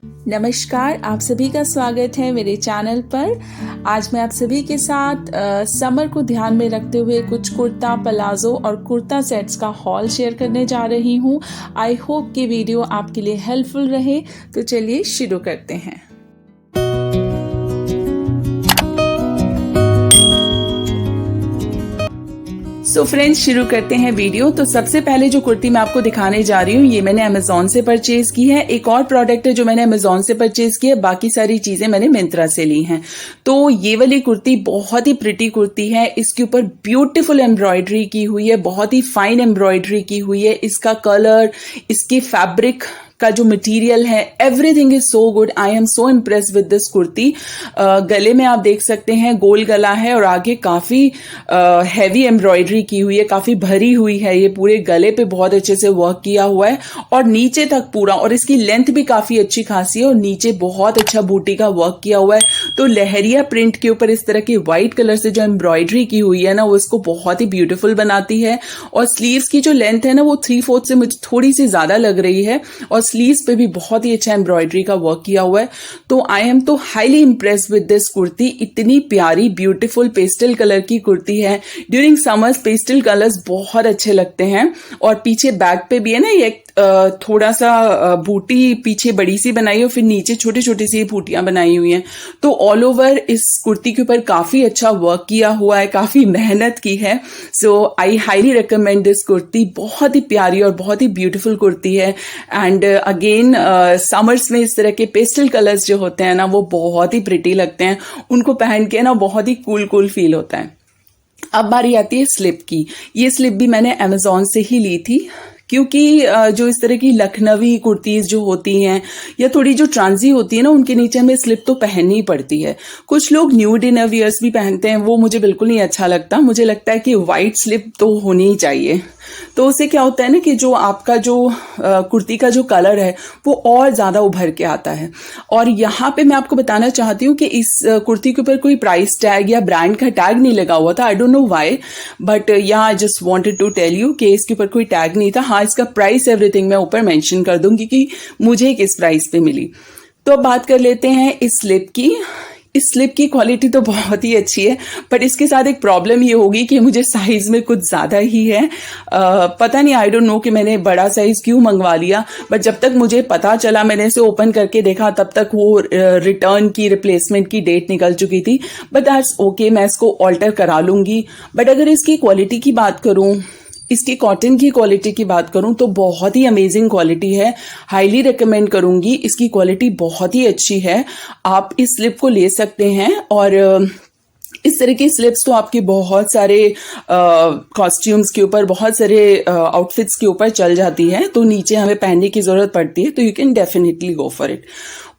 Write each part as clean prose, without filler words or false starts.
नमस्कार, आप सभी का स्वागत है मेरे चैनल पर। आज मैं आप सभी के साथ समर को ध्यान में रखते हुए कुछ कुर्ता, पलाजो और कुर्ता सेट्स का हॉल शेयर करने जा रही हूँ। आई होप कि वीडियो आपके लिए हेल्पफुल रहे। तो चलिए शुरू करते हैं। सो फ्रेंड्स, शुरू करते हैं वीडियो। तो सबसे पहले जो कुर्ती मैं आपको दिखाने जा रही हूँ ये मैंने अमेजोन से परचेज की है। एक और प्रोडक्ट है जो मैंने अमेजोन से परचेज की है, बाकी सारी चीजें मैंने मिंत्रा से ली हैं। तो ये वाली कुर्ती बहुत ही प्रिटी कुर्ती है। इसके ऊपर ब्यूटीफुल एम्ब्रॉयडरी की हुई है, बहुत ही फाइन एम्ब्रॉयडरी की हुई है। इसका कलर, इसकी फैब्रिक का जो मटेरियल है, everything is so good. I am so impress with this kurti. गले में आप देख सकते हैं गोल गला है और आगे काफी हैवी एम्ब्रॉयडरी की हुई है, काफी भरी हुई है। ये पूरे गले पे बहुत अच्छे से वर्क किया हुआ है और नीचे तक पूरा, और इसकी लेंथ भी काफी अच्छी खासी है और नीचे बहुत अच्छा बूटी का वर्क किया हुआ है। तो लहरिया प्रिंट के ऊपर इस तरह की व्हाइट कलर से जो एम्ब्रॉयडरी की हुई है ना, वो इसको बहुत ही ब्यूटीफुल बनाती है। और स्लीव्स की जो लेंथ है ना, वो 3/4 से मुझे थोड़ी सी ज्यादा लग रही है और स्लीव्स पे भी बहुत ही अच्छा एम्ब्रॉयडरी का वर्क किया हुआ है। तो आई एम तो highly impress with this kurti. इतनी प्यारी ब्यूटीफुल पेस्टल कलर की कुर्ती है। ड्यूरिंग समर्स पेस्टल कलर्स बहुत अच्छे लगते हैं। और पीछे बैक पे भी है ना, ये थोड़ा सा बूटी पीछे बड़ी सी बनाई है और फिर नीचे छोटी छोटी सी बूटियां बनाई हुई हैं। तो ऑल ओवर इस कुर्ती के ऊपर काफी अच्छा वर्क किया हुआ है, काफी मेहनत की है। So I highly recommend this kurti. बहुत ही प्यारी और बहुत ही ब्यूटीफुल कुर्ती है। एंड अगेन समर्स में इस तरह के पेस्टल कलर्स जो होते हैं ना, वो बहुत ही प्रिटी लगते हैं। उनको पहन के ना बहुत ही कूल फील होता है। अब बारी आती है स्लिप की। ये स्लिप भी मैंने अमेजोन से ही ली थी, क्योंकि जो इस तरह की लखनवी कुर्तीज जो होती हैं या थोड़ी जो ट्रांजी होती है ना, उनके नीचे हमें स्लिप तो पहननी ही पड़ती है। कुछ लोग न्यूड इनर वियर्स भी पहनते हैं, वो मुझे बिल्कुल नहीं अच्छा लगता। मुझे लगता है कि वाइट स्लिप तो होनी ही चाहिए। तो उससे क्या होता है ना कि जो आपका जो कुर्ती का जो कलर है वो और ज्यादा उभर के आता है। और यहाँ पे मैं आपको बताना चाहती हूँ कि इस कुर्ती के ऊपर कोई प्राइस टैग या ब्रांड का टैग नहीं लगा हुआ था। I don't know why, but yeah I just wanted to tell you कि इसके ऊपर कोई टैग नहीं था। हाँ, इसका प्राइस एवरीथिंग मैं ऊपर मेंशन कर दूंगी कि मुझे किस प्राइस पे मिली। तो अब बात कर लेते हैं इस स्लिप की। इस स्लिप की क्वालिटी तो बहुत ही अच्छी है, पर इसके साथ एक प्रॉब्लम ये होगी कि मुझे साइज में कुछ ज्यादा ही है। पता नहीं, आई डोंट नो कि मैंने बड़ा साइज क्यों मंगवा लिया। बट जब तक मुझे पता चला, मैंने इसे ओपन करके देखा, तब तक वो रिटर्न की, रिप्लेसमेंट की डेट निकल चुकी थी। बट दैट्स ओके, मैं इसको ऑल्टर करा लूंगी। बट अगर इसकी क्वालिटी की बात करूं, इसकी कॉटन की क्वालिटी की बात करूं तो बहुत ही अमेजिंग क्वालिटी है। हाईली रिकमेंड करूंगी। इसकी क्वालिटी बहुत ही अच्छी है। आप इस स्लिप को ले सकते हैं। और इस तरह की स्लिप्स तो आपके बहुत सारे कॉस्ट्यूम्स के ऊपर, बहुत सारे आउटफिट्स के ऊपर चल जाती है। तो नीचे हमें पहनने की जरूरत पड़ती है, तो you can definitely go for it.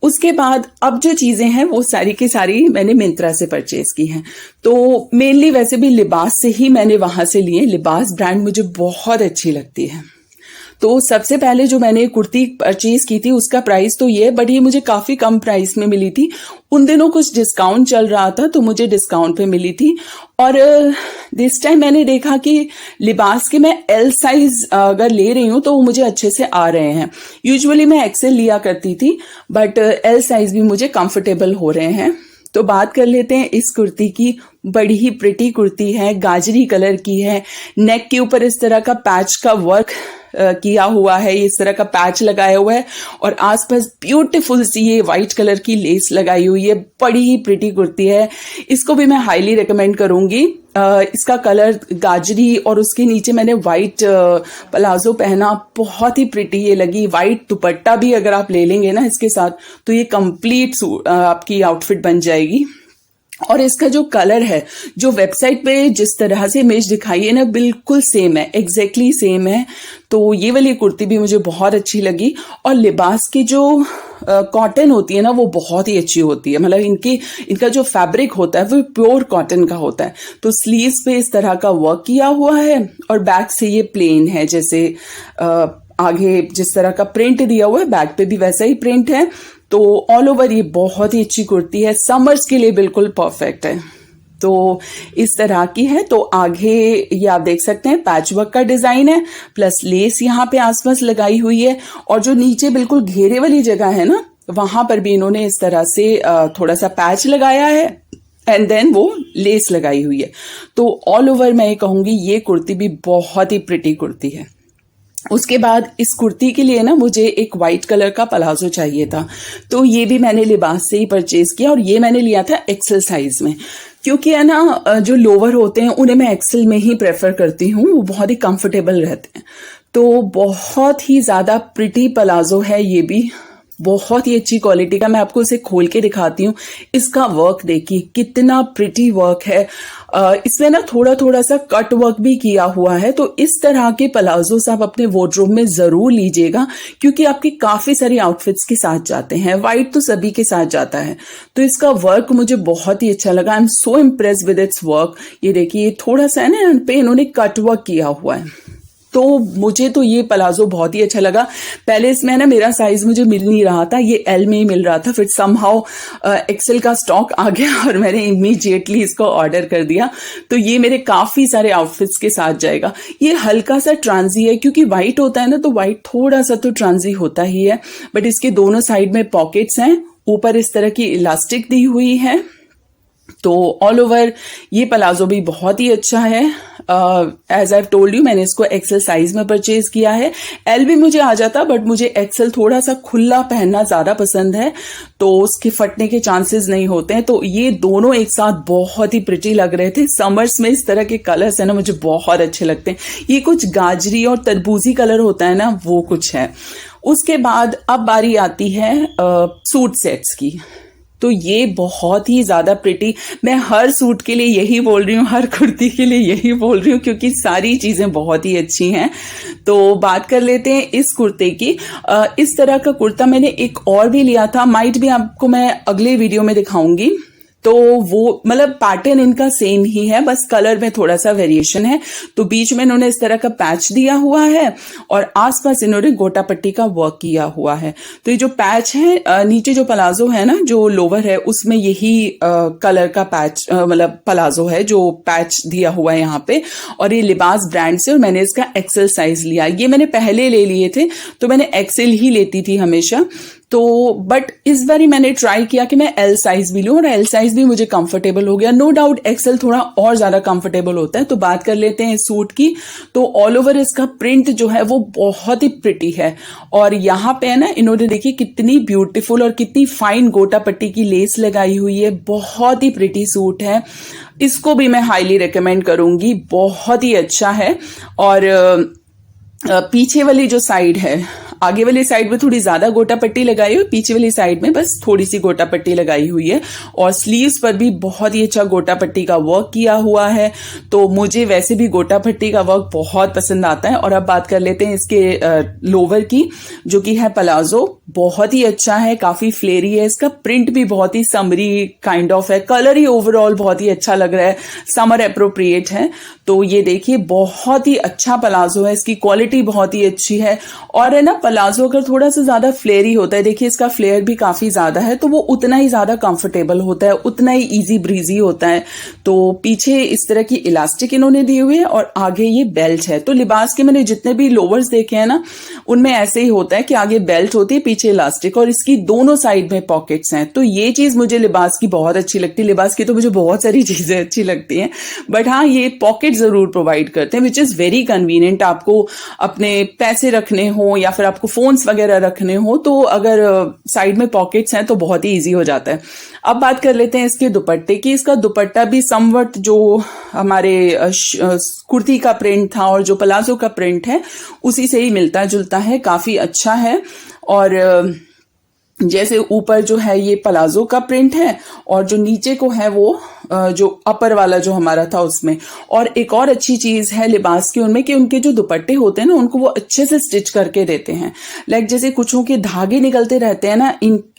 उसके बाद अब जो चीजें हैं वो सारी की सारी मैंने मिंत्रा से परचेज की हैं। तो मेनली वैसे भी लिबास से ही मैंने वहां से लिए। लिबास ब्रांड मुझे बहुत अच्छी लगती है। तो सबसे पहले जो मैंने कुर्ती परचेज की थी उसका प्राइस तो ये, बट ये मुझे काफी कम प्राइस में मिली थी। उन दिनों कुछ डिस्काउंट चल रहा था तो मुझे डिस्काउंट पे मिली थी। और दिस टाइम मैंने देखा कि लिबास के मैं एल साइज अगर ले रही हूं तो वो मुझे अच्छे से आ रहे हैं। यूजुअली मैं एक्सेल लिया करती थी, बट एल साइज भी मुझे कंफर्टेबल हो रहे हैं। तो बात कर लेते हैं इस कुर्ती की। बड़ी ही प्रिटी कुर्ती है, गाजरी कलर की है। नेक के ऊपर इस तरह का पैच का वर्क किया हुआ है, इस तरह का पैच लगाया हुआ है और आसपास ब्यूटीफुल सी ये व्हाइट कलर की लेस लगाई हुई है। बड़ी ही प्रिटी कुर्ती है। इसको भी मैं हाईली रिकमेंड करूंगी। इसका कलर गाजरी और उसके नीचे मैंने व्हाइट प्लाजो पहना, बहुत ही प्रिटी ये लगी। व्हाइट दुपट्टा भी अगर आप ले लेंगे ना इसके साथ, तो ये कंप्लीट आपकी आउटफिट बन जाएगी। और इसका जो कलर है, जो वेबसाइट पे जिस तरह से इमेज दिखाई है ना, बिल्कुल सेम है, एग्जैक्टली सेम है। तो ये वाली कुर्ती भी मुझे बहुत अच्छी लगी। और लिबास की जो कॉटन होती है ना, वो बहुत ही अच्छी होती है। मतलब इनका जो फैब्रिक होता है वो प्योर कॉटन का होता है। तो स्लीव्स पे इस तरह का वर्क किया हुआ है और बैक से ये प्लेन है। जैसे आगे जिस तरह का प्रिंट दिया हुआ है, बैक पे भी वैसा ही प्रिंट है। तो ऑल ओवर ये बहुत ही अच्छी कुर्ती है, समर्स के लिए बिल्कुल परफेक्ट है। तो इस तरह की है। तो आगे ये आप देख सकते हैं पैचवर्क का डिजाइन है, प्लस लेस यहाँ पे आसपास लगाई हुई है। और जो नीचे बिल्कुल घेरे वाली जगह है ना, वहां पर भी इन्होंने इस तरह से थोड़ा सा पैच लगाया है एंड देन वो लेस लगाई हुई है। तो ऑल ओवर मैं ये कहूंगी ये कुर्ती भी बहुत ही प्रिटी कुर्ती है। उसके बाद इस कुर्ती के लिए ना मुझे एक वाइट कलर का पलाजो चाहिए था, तो ये भी मैंने लिबास से ही परचेज किया और ये मैंने लिया था एक्सेल साइज में, क्योंकि है ना जो लोअर होते हैं उन्हें मैं एक्सेल में ही प्रेफर करती हूँ, वो बहुत ही कंफर्टेबल रहते हैं। तो बहुत ही ज्यादा प्रिटी पलाजो है ये भी, बहुत ही अच्छी क्वालिटी का। मैं आपको इसे खोल के दिखाती हूँ। इसका वर्क देखिए कितना प्रिटी वर्क है। इसमें ना थोड़ा थोड़ा सा कट वर्क भी किया हुआ है। तो इस तरह के पलाजोस आप अपने वार्डरोब में जरूर लीजिएगा, क्योंकि आपकी काफी सारी आउटफिट्स के साथ जाते हैं। व्हाइट तो सभी के साथ जाता है। तो इसका वर्क मुझे बहुत ही अच्छा लगा। I am so impress with its work. ये देखिए थोड़ा सा है ना इन पे इन्होंने कट वर्क किया हुआ है। तो मुझे तो ये पलाजो बहुत ही अच्छा लगा। पहले इसमें ना मेरा साइज मुझे मिल नहीं रहा था, ये एल में ही मिल रहा था, फिर समहाउ एक्सेल का स्टॉक आ गया और मैंने इमीडिएटली इसको ऑर्डर कर दिया। तो ये मेरे काफी सारे आउटफिट्स के साथ जाएगा। ये हल्का सा ट्रांजी है, क्योंकि व्हाइट होता है ना, तो व्हाइट थोड़ा सा तो ट्रांजी होता ही है, बट इसके दोनों साइड में पॉकेट्स हैं, ऊपर इस तरह की इलास्टिक दी हुई है। तो ऑल ओवर ये पलाजो भी बहुत ही अच्छा है। एज आई टोल्ड यू मैंने इसको एक्सेल साइज में परचेज किया है। एल भी मुझे आ जाता, बट मुझे एक्सेल थोड़ा सा खुला पहनना ज्यादा पसंद है, तो उसके फटने के चांसेस नहीं होते हैं। तो ये दोनों एक साथ बहुत ही प्रिटी लग रहे थे। समर्स में इस तरह के कलर्स है ना मुझे बहुत अच्छे लगते हैं। ये कुछ गाजरी और तरबूजी कलर होता है ना, वो कुछ है। उसके बाद अब बारी आती है सूट सेट्स की। तो ये बहुत ही ज्यादा प्रिटी, मैं हर सूट के लिए यही बोल रही हूँ, हर कुर्ती के लिए यही बोल रही हूँ, क्योंकि सारी चीजें बहुत ही अच्छी हैं। तो बात कर लेते हैं इस कुर्ते की। इस तरह का कुर्ता मैंने एक और भी लिया था, माइट भी आपको मैं अगले वीडियो में दिखाऊंगी। तो वो मतलब पैटर्न इनका सेम ही है, बस कलर में थोड़ा सा वेरिएशन है। तो बीच में इन्होंने इस तरह का पैच दिया हुआ है और आसपास इन्होंने गोटा पट्टी का वर्क किया हुआ है। तो ये जो पैच है नीचे जो पलाजो है ना, जो लोवर है, उसमें यही कलर का पैच मतलब पलाजो है जो पैच दिया हुआ है यहाँ पे। और ये लिबास ब्रांड से, और मैंने इसका एक्सेल साइज लिया। ये मैंने पहले ले लिए थे, तो मैंने एक्सेल ही लेती थी हमेशा। तो बट इस बार मैंने ट्राई किया कि मैं एल साइज भी लूं, और एल साइज भी मुझे कंफर्टेबल हो गया। नो डाउट एक्सेल थोड़ा और ज्यादा कंफर्टेबल होता है। तो बात कर लेते हैं इस सूट की। तो ऑल ओवर इसका प्रिंट जो है वो बहुत ही प्रिटी है, और यहाँ पे है ना इन्होंने देखिए कितनी ब्यूटीफुल और कितनी फाइन गोटा पट्टी की लेस लगाई हुई है। बहुत ही प्रिटी सूट है। इसको भी मैं हाईली रिकमेंड करूंगी, बहुत ही अच्छा है। और पीछे वाली जो साइड है, आगे वाली साइड में थोड़ी ज्यादा गोटा पट्टी लगाई हुई, पीछे वाली साइड में बस थोड़ी सी गोटा पट्टी लगाई हुई है। और स्लीव्स पर भी बहुत ही अच्छा गोटा पट्टी का वर्क किया हुआ है। तो मुझे वैसे भी गोटा पट्टी का वर्क बहुत पसंद आता है। और अब बात कर लेते हैं इसके लोवर की, जो कि है पलाजो। बहुत ही अच्छा है, काफी फ्लेरी है। इसका प्रिंट भी बहुत ही समरी काइंड ऑफ है। कलर ही ओवरऑल बहुत ही अच्छा लग रहा है, समर एप्रोप्रिएट है। तो ये देखिए बहुत ही अच्छा पलाजो है, इसकी क्वालिटी बहुत ही अच्छी है। और है ना पलाजो अगर थोड़ा सा ज्यादा फ्लेयरी होता है, देखिए इसका फ्लेयर भी काफी ज्यादा है, तो वो उतना ही ज्यादा कंफर्टेबल होता है, उतना ही इजी ब्रीजी होता है। तो पीछे इस तरह की इलास्टिक इन्होंने दी हुई है और आगे ये बेल्ट है। तो लिबास के मैंने जितने भी लोवर्स देखे हैं ना, उनमें ऐसे ही होता है कि आगे बेल्ट होती है, पीछे इलास्टिक, और इसकी दोनों साइड में पॉकेट्स हैं। तो ये चीज मुझे लिबास की बहुत अच्छी लगती है। लिबास की तो मुझे बहुत सारी चीजें अच्छी लगती हैं, बट हाँ ये पॉकेट जरूर प्रोवाइड करते हैं, विच इज वेरी कन्वीनियंट। आपको अपने पैसे रखने हो या फिर आपको फोन्स वगैरह रखने हो, तो अगर साइड में पॉकेट्स हैं तो बहुत ही इजी हो जाता है। अब बात कर लेते हैं इसके दुपट्टे की। इसका दुपट्टा भी समवट जो हमारे कुर्ती का प्रिंट था और जो पलाजो का प्रिंट है उसी से ही मिलता जुलता है, काफी अच्छा है। और जैसे ऊपर जो है ये पलाजो का प्रिंट है, और जो नीचे को है वो जो अपर वाला जो हमारा था उसमें। और एक और अच्छी चीज है लिबास की उनमें कि उनके जो दुपट्टे होते हैं ना, उनको वो अच्छे से स्टिच करके देते हैं। लाइक जैसे कुछों के धागे निकलते रहते हैं ना,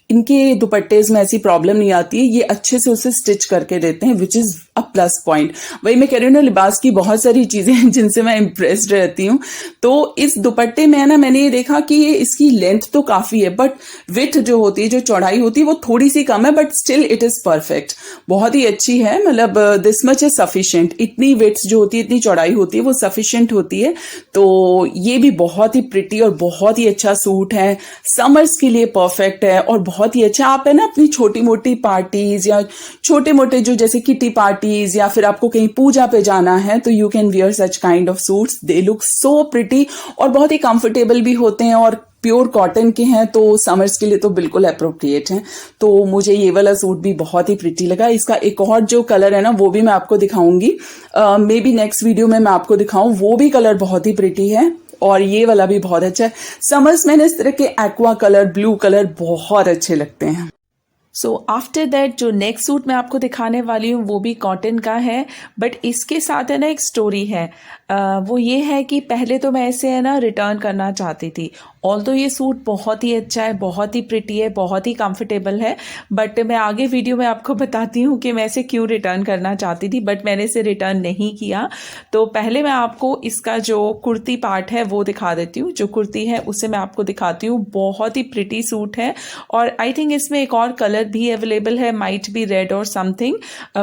इनके दुपट्टे में ऐसी प्रॉब्लम नहीं आती है। ये अच्छे से उसे स्टिच करके देते हैं, which is a plus point. वही मैं कह रही हूँ ना, लिबास की बहुत सारी चीजें हैं जिनसे मैं इम्प्रेस्ड रहती हूँ। तो इस दुपट्टे में है ना, मैंने ये देखा कि ये इसकी लेंथ तो काफी है, बट विड्थ जो होती है, जो चौड़ाई होती है, वो थोड़ी सी कम है, but still it is perfect. बहुत ही अच्छी है, मतलब दिस मच इज सफिशिएंट। इतनी विड्थ जो होती है, इतनी चौड़ाई होती है, वो सफिशिएंट होती है। तो ये भी बहुत ही प्रिटी और बहुत ही अच्छा सूट है, समर्स के लिए परफेक्ट है और बहुत ही अच्छा। आप है ना अपनी छोटी मोटी पार्टीज या छोटे मोटे जो जैसे किटी पार्टीज या फिर आपको कहीं पूजा पे जाना है, तो you can wear such kind of suits. They look so pretty और बहुत ही कंफर्टेबल भी होते हैं और प्योर कॉटन के हैं, तो समर्स के लिए तो बिल्कुल अप्रोप्रिएट हैं। तो मुझे ये वाला सूट भी बहुत ही प्रिटी लगा। इसका एक और जो कलर है ना, वो भी मैं आपको दिखाऊंगी, मे बी नेक्स्ट वीडियो में मैं आपको दिखाऊं। वो भी कलर बहुत ही प्रिटी है और ये वाला भी बहुत अच्छा है। समर्स में इस तरह के एक्वा कलर, ब्लू कलर बहुत अच्छे लगते हैं। सो आफ्टर दैट जो नेक्स्ट सूट मैं आपको दिखाने वाली हूँ वो भी कॉटन का है, बट इसके साथ है ना एक स्टोरी है। वो ये है कि पहले तो मैं इसे है ना रिटर्न करना चाहती थी। ऑल्दो ये सूट बहुत ही अच्छा है, बहुत ही प्रिटी है, बहुत ही कंफर्टेबल है, बट मैं आगे वीडियो में आपको बताती हूँ कि मैं इसे क्यों रिटर्न करना चाहती थी, बट मैंने इसे रिटर्न नहीं किया। तो पहले मैं आपको इसका जो कुर्ती पार्ट है वो दिखा देती हूँ। जो कुर्ती है उसे मैं आपको दिखाती हूँ। बहुत ही प्रिटी सूट है और आई थिंक इसमें एक और कलर भी अवेलेबल है, माइट बी रेड और समथिंग,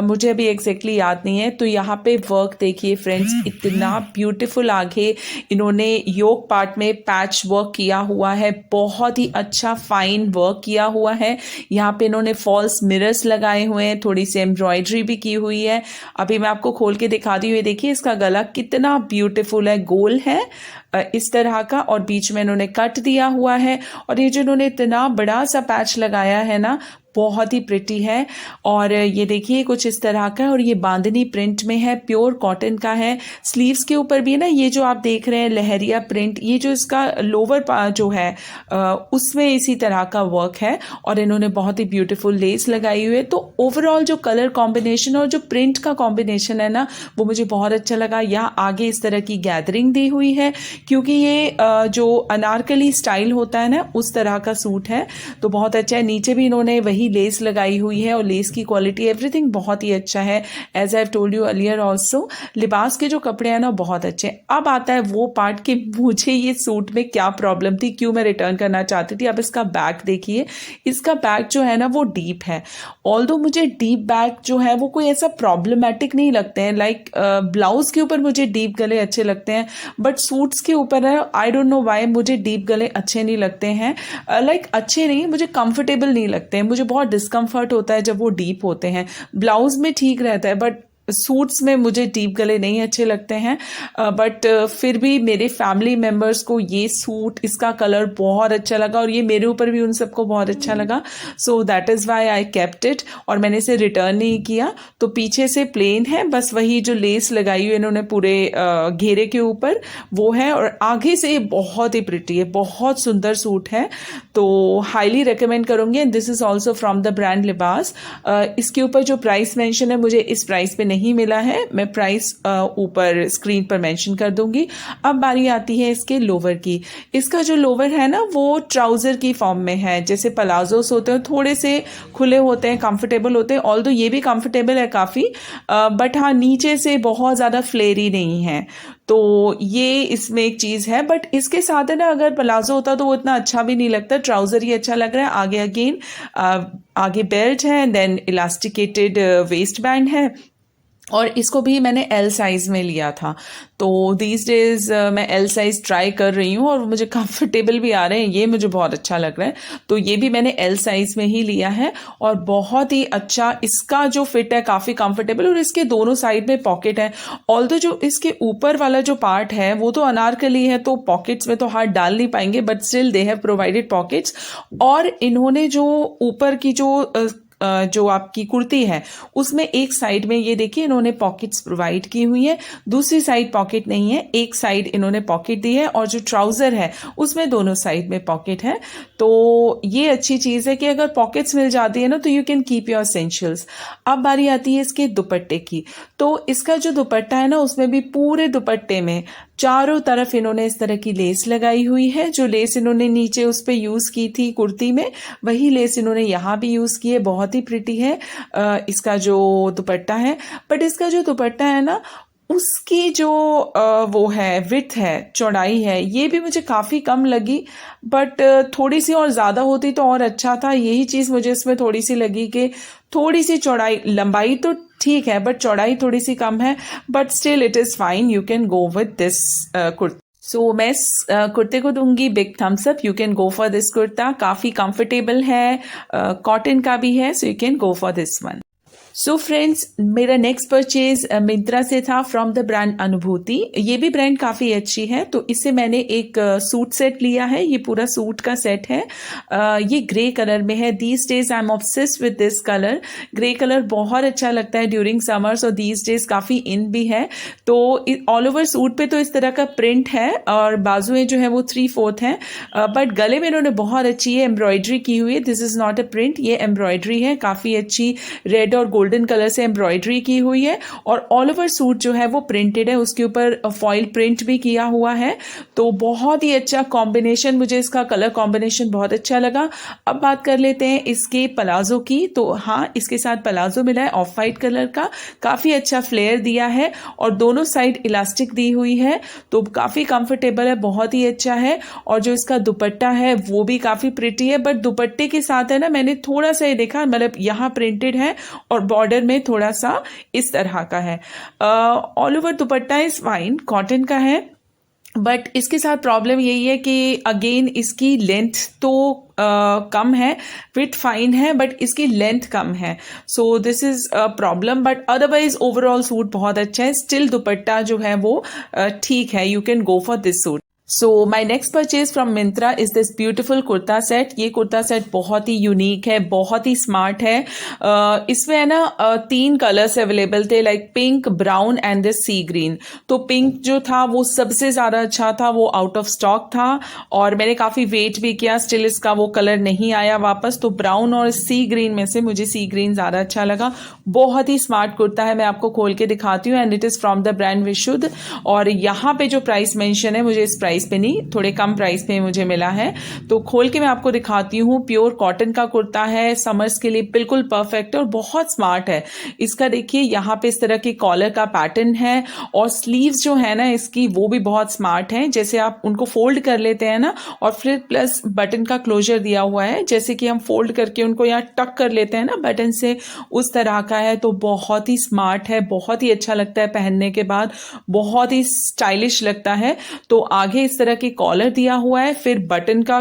मुझे अभी एग्जैक्टली याद नहीं है। तो यहाँ पे वर्क देखिए फ्रेंड्स, इतना ब्यूटीफुल आगे इन्होंने योक पार्ट में पैच वर्क किया हुआ है, बहुत ही अच्छा फाइन वर्क किया हुआ है। यहाँ पे इन्होंने फॉल्स मिरर्स लगाए हुए हैं, थोड़ी सी एम्ब्रॉयडरी भी की हुई है। अभी मैं आपको खोल के दिखाती हूँ। देखिए इसका गला कितना ब्यूटीफुल है, गोल है इस तरह का और बीच में इन्होंने कट दिया हुआ है। और ये जो इन्होंने इतना बड़ा सा पैच लगाया है ना, बहुत ही प्रिटी है। और ये देखिए कुछ इस तरह का है और ये बांधनी प्रिंट में है, प्योर कॉटन का है। स्लीव्स के ऊपर भी है ना, ये जो आप देख रहे हैं लहरिया प्रिंट, ये जो इसका लोवर जो है उसमें इसी तरह का वर्क है और इन्होंने बहुत ही ब्यूटीफुल लेस लगाई हुई है। तो ओवरऑल जो कलर कॉम्बिनेशन और जो प्रिंट का कॉम्बिनेशन है ना, वो मुझे बहुत अच्छा लगा। यहाँ आगे इस तरह की गैदरिंग दी हुई है, क्योंकि ये जो अनारकली स्टाइल होता है ना, उस तरह का सूट है, तो बहुत अच्छा है। नीचे भी इन्होंने वही लेस लगाई हुई है और लेस की क्वालिटी एवरीथिंग बहुत ही अच्छा है। As I have told you earlier also, Libas के जो कपड़े हैं ना बहुत अच्छे। अब आता है वो पार्ट कि मुझे ये सूट में क्या प्रॉब्लम थी, क्यों मैं रिटर्न करना चाहती थी। अब इसका बैक देखिए, इसका बैक जो है ना वो डीप है। ऑल्दो मुझे डीप बैक जो है वो कोई ऐसा प्रॉब्लमेटिक नहीं लगते हैं। लाइक ब्लाउज के ऊपर मुझे डीप गले अच्छे लगते हैं, बट सूट्स के ऊपर है आई डोंट नो व्हाई मुझे डीप गले अच्छे नहीं लगते हैं। लाइक अच्छे नहीं, मुझे कंफर्टेबल नहीं लगते हैं। मुझे बहुत डिस्कम्फर्ट होता है जब वो डीप होते हैं। ब्लाउज में ठीक रहता है, बट सूट्स में मुझे डीप गले नहीं अच्छे लगते हैं। बट फिर भी मेरे फैमिली मेम्बर्स को ये सूट, इसका कलर बहुत अच्छा लगा और ये मेरे ऊपर भी उन सबको बहुत अच्छा लगा। So that is why I kept it और मैंने इसे रिटर्न नहीं किया। तो पीछे से प्लेन है, बस वही जो लेस लगाई हुई इन्होंने पूरे घेरे के ऊपर वो है, और आगे से बहुत ही प्रिटी है, बहुत सुंदर सूट है। तो हाईली रिकमेंड करूँगी and this is also from the brand लिबास। इसके ऊपर जो प्राइस मेंशन है, मुझे इस प्राइस पे नहीं मिला है, मैं प्राइस ऊपर स्क्रीन पर मेंशन कर दूंगी। अब बारी आती है इसके लोवर की। इसका जो लोवर है ना वो ट्राउजर की फॉर्म में है, जैसे पलाजोस होते हैं, थोड़े से खुले होते हैं, कंफर्टेबल होते हैं। ऑल्दो ये भी कंफर्टेबल है काफ़ी, बट हाँ नीचे से बहुत ज़्यादा फ्लेरी नहीं है। तो ये इसमें एक चीज़ है, बट इसके साथ है ना अगर प्लाजो होता तो वो इतना अच्छा भी नहीं लगता। ट्राउज़र ही अच्छा लग रहा है। आगे अगेन आगे बेल्ट है, देन इलास्टिकेटेड वेस्ट बैंड है और इसको भी मैंने एल साइज़ में लिया था। तो दीज डेज मैं एल साइज़ ट्राई कर रही हूँ और मुझे कंफर्टेबल भी आ रहे हैं, ये मुझे बहुत अच्छा लग रहा है। तो ये भी मैंने एल साइज़ में ही लिया है और बहुत ही अच्छा इसका जो फिट है, काफ़ी कंफर्टेबल। और इसके दोनों साइड में पॉकेट है। ऑल्दो जो इसके ऊपर वाला जो पार्ट है वो तो अनारकली है, तो पॉकेट्स में तो हाथ डाल नहीं पाएंगे, but still they have provided pockets. और इन्होंने जो ऊपर की जो आपकी कुर्ती है उसमें एक साइड में ये देखिए इन्होंने पॉकेट्स प्रोवाइड की हुई है, दूसरी साइड पॉकेट नहीं है, एक साइड इन्होंने पॉकेट दी है। और जो ट्राउज़र है उसमें दोनों साइड में पॉकेट है। तो ये अच्छी चीज़ है कि अगर पॉकेट्स मिल जाती है ना तो you can keep your essentials. अब बारी आती है इसके दुपट्टे की। तो इसका जो दुपट्टा है ना उसमें भी पूरे दुपट्टे में चारों तरफ इन्होंने इस तरह की लेस लगाई हुई है। जो लेस इन्होंने नीचे उस पे यूज की थी कुर्ती में, वही लेस इन्होंने यहाँ भी यूज की है। बहुत ही प्रिटी है इसका जो दुपट्टा है। बट इसका जो दुपट्टा है ना, उसकी जो वो है विड्थ है, चौड़ाई है, ये भी मुझे काफ़ी कम लगी। बट थोड़ी सी और ज़्यादा होती तो और अच्छा था। यही चीज़ मुझे इसमें थोड़ी सी लगी कि थोड़ी सी चौड़ाई, लंबाई तो ठीक है बट चौड़ाई थोड़ी सी कम है। But still it is fine, you can go with this kurta. सो मैं इस कुर्ते को दूंगी big thumbs up. You can go for this kurta. काफ़ी कंफर्टेबल है, कॉटन का भी है, so you can go for this one. So friends, मेरा नेक्स्ट परचेज मिंत्रा से था फ्रॉम द ब्रांड अनुभूति। ये भी ब्रांड काफ़ी अच्छी है। तो इससे मैंने एक सूट सेट लिया है। ये पूरा सूट का सेट है। ये ग्रे कलर में है। These days I am obsessed with this colour. Grey colour बहुत अच्छा लगता है ड्यूरिंग समर्स, और दीज डेज काफ़ी इन भी है। तो ऑल ओवर सूट पे तो इस तरह का प्रिंट है और बाजुएं जो है वो 3/4 हैं। बट गले में इन्होंने बहुत अच्छी है एम्ब्रॉयडरी की हुई है। This is not a print, ये एम्ब्रॉयडरी है। काफ़ी अच्छी रेड और गोल्डन कलर से एम्ब्रॉयडरी की हुई है। और ऑल ओवर सूट जो है वो प्रिंटेड है, उसके ऊपर फॉइल प्रिंट भी किया हुआ है। तो बहुत ही अच्छा कॉम्बिनेशन, मुझे इसका कलर कॉम्बिनेशन बहुत अच्छा लगा। अब बात कर लेते हैं इसके पलाजो की। तो हाँ, इसके साथ पलाजो मिला है ऑफ वाइट कलर का। काफ़ी अच्छा फ्लेयर दिया है और दोनों साइड इलास्टिक दी हुई है, तो काफ़ी कंफर्टेबल है, बहुत ही अच्छा है। और जो इसका दुपट्टा है वो भी काफ़ी प्रिटी है। बट दुपट्टे के साथ है ना, मैंने थोड़ा सा ये देखा, मतलब यहाँ प्रिंटेड है और बॉर्डर में थोड़ा सा इस तरह का है। All over dupatta is fine, cotton का है। बट इसके साथ प्रॉब्लम यही है कि अगेन इसकी लेंथ तो कम है। विड्थ फाइन है बट इसकी लेंथ कम है, so this is a problem. But otherwise overall suit बहुत अच्छा है। स्टिल दुपट्टा जो है वो ठीक है, you can go for this suit. So my next purchase from Myntra is this beautiful kurta set. ये कुर्ता सेट बहुत ही यूनिक है, बहुत ही स्मार्ट है। इसमें है ना 3 कलर्स अवेलेबल थे, like pink, brown and this sea green. तो पिंक जो था वो सबसे ज़्यादा अच्छा था, वो आउट ऑफ स्टॉक था और मैंने काफ़ी वेट भी किया, स्टिल इसका वो कलर नहीं आया वापस। तो ब्राउन और सी ग्रीन में से मुझे सी ग्रीन ज़्यादा अच्छा लगा। बहुत ही स्मार्ट कुर्ता है, मैं आपको खोल के दिखाती हूँ। And it is from the brand विशुद्ध। और यहाँ पे जो प्राइस मेंशन है, मुझे इस प्राइस पे नहीं, थोड़े कम प्राइस पे मुझे मिला है। तो खोल के मैं आपको दिखाती हूँ। प्योर कॉटन का कुर्ता है, समर्स के लिए बिल्कुल परफेक्ट है और बहुत स्मार्ट है। इसका देखिए यहाँ पे इस तरह की कॉलर का पैटर्न है और स्लीव्स जो है ना इसकी, वो भी बहुत स्मार्ट है। जैसे आप उनको फोल्ड कर लेते हैं ना, और फिर प्लस बटन का क्लोजर दिया हुआ है, जैसे कि हम फोल्ड करके उनको यहाँ टक कर लेते हैं ना बटन से, उस तरह का है। तो बहुत ही स्मार्ट है, बहुत ही अच्छा लगता है पहनने के बाद, बहुत ही स्टाइलिश लगता है। तो आगे इस तरह की कॉलर दिया हुआ है, फिर बटन का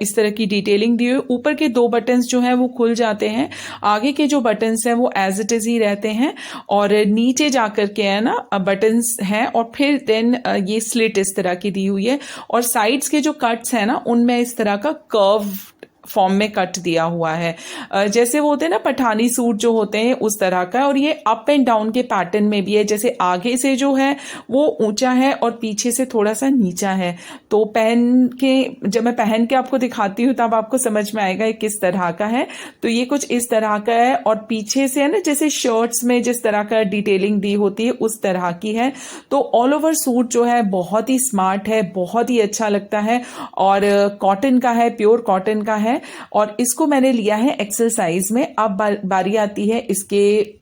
इस तरह की डिटेलिंग दी हुई है। ऊपर के 2 बटन्स जो हैं वो खुल जाते हैं, आगे के जो बटन्स हैं वो एज इट इज ही रहते हैं। और नीचे जाकर के है ना बटन्स हैं, और फिर देन ये स्लिट इस तरह की दी हुई है। और साइड्स के जो कट्स हैं ना, उनमें इस तरह का कर्व फॉर्म में कट दिया हुआ है, जैसे वो होते हैं ना पठानी सूट जो होते हैं उस तरह का। और ये अप एंड डाउन के पैटर्न में भी है, जैसे आगे से जो है वो ऊंचा है और पीछे से थोड़ा सा नीचा है। तो पहन के, जब मैं पहन के आपको दिखाती हूँ तब आपको समझ में आएगा ये किस तरह का है। तो ये कुछ इस तरह का है और पीछे से है ना, जैसे शर्ट्स में जिस तरह का डिटेलिंग दी होती है उस तरह की है। तो ऑल ओवर सूट जो है बहुत ही स्मार्ट है, बहुत ही अच्छा लगता है और कॉटन का है, प्योर कॉटन का है। और इसको मैंने लिया है एक्सेल साइज में। अब बारी आती है इसके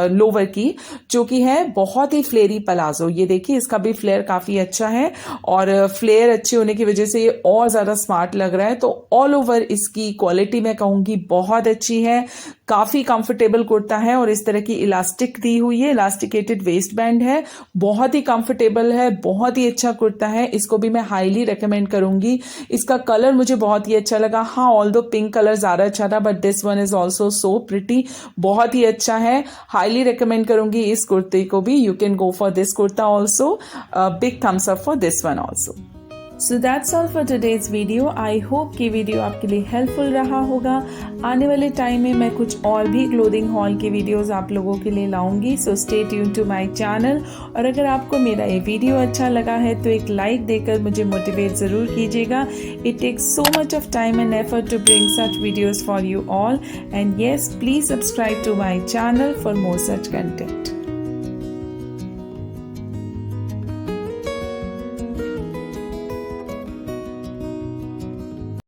लोवर की, जो कि है बहुत ही फ्लेयरी पलाजो। ये देखिए, इसका भी फ्लेयर काफी अच्छा है और फ्लेयर अच्छे होने की वजह से ये और ज्यादा स्मार्ट लग रहा है। तो ऑल ओवर इसकी क्वालिटी मैं कहूंगी बहुत अच्छी है, काफी कंफर्टेबल कुर्ता है। और इस तरह की इलास्टिक दी हुई है, इलास्टिकेटेड वेस्ट बैंड है, बहुत ही कंफर्टेबल है, बहुत ही अच्छा कुर्ता है। इसको भी मैं हाईली रेकमेंड करूंगी। इसका कलर मुझे बहुत ही अच्छा लगा। हाँ, ऑल्दो पिंक कलर ज्यादा अच्छा था, but this one is also so pretty, बहुत ही अच्छा है। हाईली रेकमेंड करूंगी इस कुर्ते को भी। You can go for this kurta also. Big thumbs up for this one also. So that's all for today's video. I hope कि वीडियो आपके लिए हेल्पफुल रहा होगा। आने वाले टाइम में मैं कुछ और भी क्लोथिंग हॉल की वीडियोस आप लोगों के लिए लाऊंगी। So stay tune to my channel. और अगर आपको मेरा ये वीडियो अच्छा लगा है तो एक लाइक देकर मुझे मोटिवेट ज़रूर कीजिएगा। It takes so much of time and effort to bring such videos for you all. And yes, please subscribe to my channel for more such content.